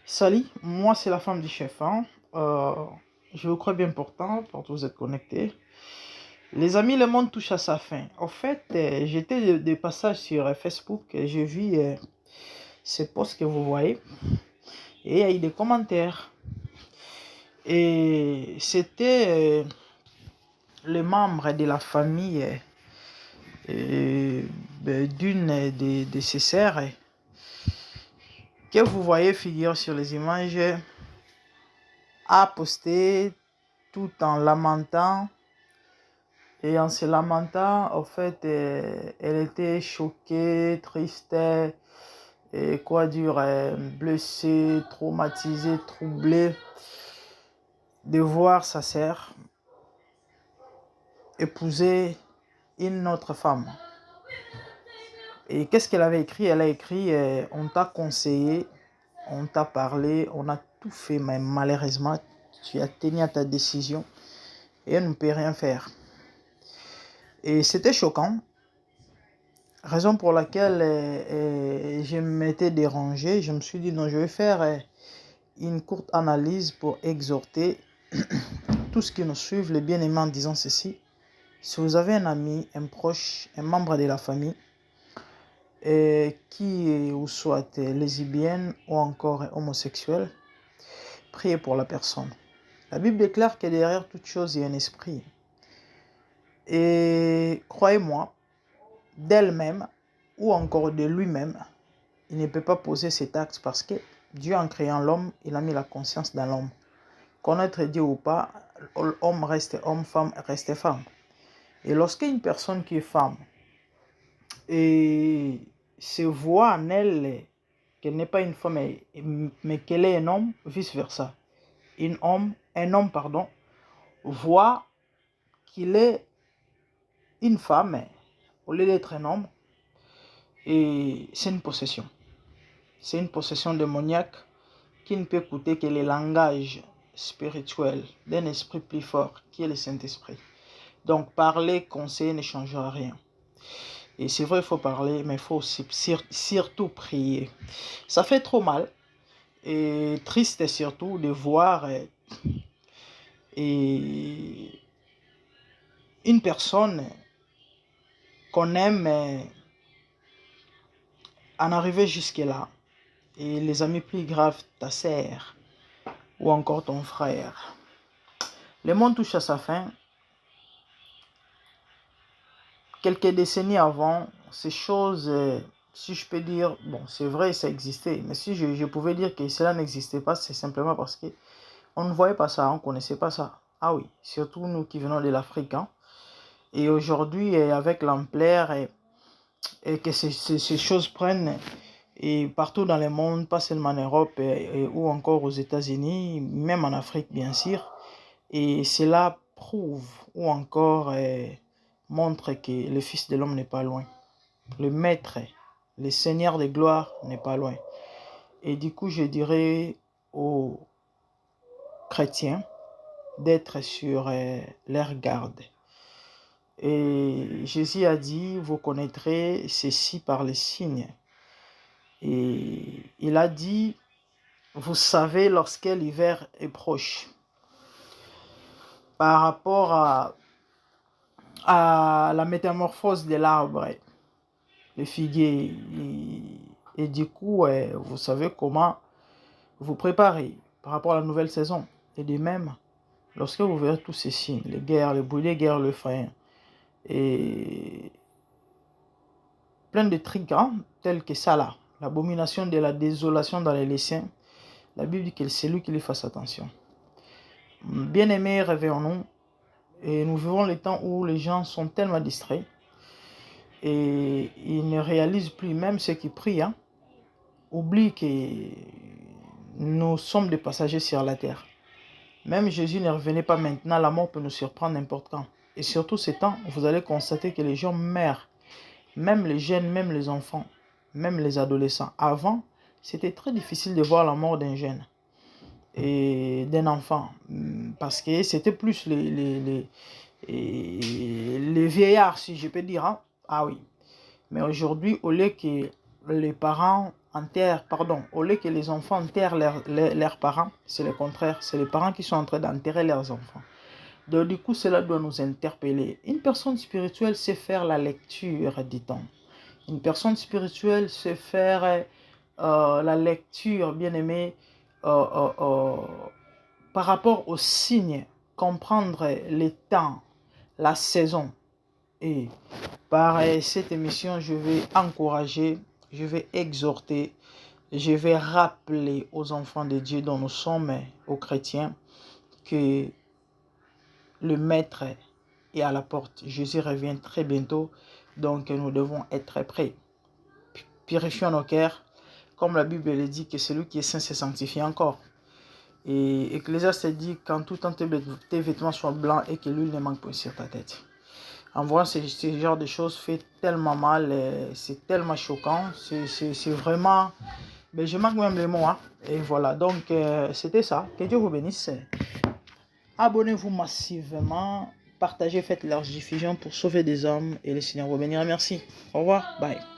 Salut, moi c'est la femme du chef. Euh, je vous crois bien portant, pour que vous êtes connectés. Les amis, le monde touche à sa fin. En fait, j'étais de passage sur Facebook et j'ai vu ces posts que vous voyez et il y a eu des commentaires. Et c'était les membres de la famille d'une de ses sœurs que vous voyez figure sur les images a posté tout en lamentant. Et en se lamentant, en fait, elle était choquée, triste, et quoi dire, blessée, traumatisée, troublée de voir sa sœur épouser une autre femme. Et qu'est-ce qu'elle avait écrit? Elle a écrit, on t'a conseillé, on t'a parlé, on a tout fait, mais malheureusement, tu as tenu à ta décision et elle ne peut rien faire. Et c'était choquant. Raison pour laquelle je m'étais dérangé, je me suis dit non, je vais faire une courte analyse pour exhorter tous ceux qui nous suivent, les bien-aimés, en disant ceci. Si vous avez un ami, un proche, un membre de la famille, qui ou soit lesbienne ou encore homosexuel, priez pour la personne. La Bible déclare que derrière toute chose, il y a un esprit. Et croyez-moi, d'elle-même, ou encore de lui-même, il ne peut pas poser cet acte parce que Dieu, en créant l'homme, il a mis la conscience dans l'homme. Connaître Dieu ou pas, homme reste homme, femme reste femme. Et lorsqu'une personne qui est femme et se voit en elle qu'elle n'est pas une femme mais qu'elle est un homme, vice-versa. Un homme, voit qu'il est une femme au lieu d'être un homme, et c'est une possession. C'est une possession démoniaque qui ne peut écouter que les langages spirituels d'un esprit plus fort qui est le Saint-Esprit. Donc parler, conseiller ne changera rien. Et c'est vrai, il faut parler, mais il faut surtout prier. Ça fait trop mal et triste surtout de voir une personne qu'on aime en arriver jusque-là. Et les amis plus graves, ta sœur ou encore ton frère. Le monde touche à sa fin. Quelques décennies avant, ces choses, si je peux dire, bon, c'est vrai, ça existait, mais si je pouvais dire que cela n'existait pas, c'est simplement parce que on ne voyait pas ça, on ne connaissait pas ça. Ah oui, surtout nous qui venons de l'Afrique. Et aujourd'hui, avec l'ampleur et que ces choses prennent et partout dans le monde, pas seulement en Europe ou encore aux États-Unis, même en Afrique bien sûr, et cela prouve ou encore montre que le Fils de l'homme n'est pas loin. Le Maître, le Seigneur de gloire n'est pas loin. Et du coup, je dirais aux chrétiens d'être sur leur garde. Et Jésus a dit, vous connaîtrez ceci par les signes. Et il a dit, vous savez lorsque l'hiver est proche. Par rapport à la métamorphose de l'arbre, le figuier. Et du coup, vous savez comment vous préparer par rapport à la nouvelle saison. Et de même, lorsque vous verrez tous ces signes, les guerres, les bruits des guerres, le frein, et plein de trucs tels que ça là, l'abomination de la désolation dans les lycéens, la Bible dit que c'est lui qui lui fasse attention. Bien-aimés, réveillons-nous. Et nous vivons les temps où les gens sont tellement distraits et ils ne réalisent plus, même ceux qui prient, oublient que nous sommes des passagers sur la terre. Même Jésus ne revenait pas maintenant, la mort peut nous surprendre n'importe quand. Et surtout ces temps, vous allez constater que les gens meurent, même les jeunes, même les enfants, même les adolescents. Avant, c'était très difficile de voir la mort d'un jeune et d'un enfant, parce que c'était plus les vieillards, si je peux dire. Ah oui. Mais aujourd'hui, au lieu que les parents au lieu que les enfants enterrent leurs parents, c'est le contraire. C'est les parents qui sont en train d'enterrer leurs enfants. Donc du coup, cela doit nous interpeller. Une personne spirituelle sait faire la lecture, dit-on. Une personne spirituelle sait faire la lecture, bien aimé, par rapport aux signes, comprendre les temps, la saison. Et par cette émission, je vais encourager, je vais exhorter, je vais rappeler aux enfants de Dieu dont nous sommes, aux chrétiens, que le Maître est à la porte. Jésus revient très bientôt, donc nous devons être prêts. Purifions nos cœurs, comme la Bible le dit, que celui qui est saint se sanctifie encore. Et Ecclésiaste dit, quand tout temps tes vêtements soient blancs et que l'huile ne manque pas sur ta tête. En voyant ce genre de choses fait tellement mal, c'est tellement choquant, c'est vraiment... Mais je manque même les mots. Hein. Et voilà, donc c'était ça. Que Dieu vous bénisse. Abonnez-vous massivement, partagez, faites large diffusion pour sauver des hommes et le Seigneur vous bénira. Merci. Au revoir. Bye.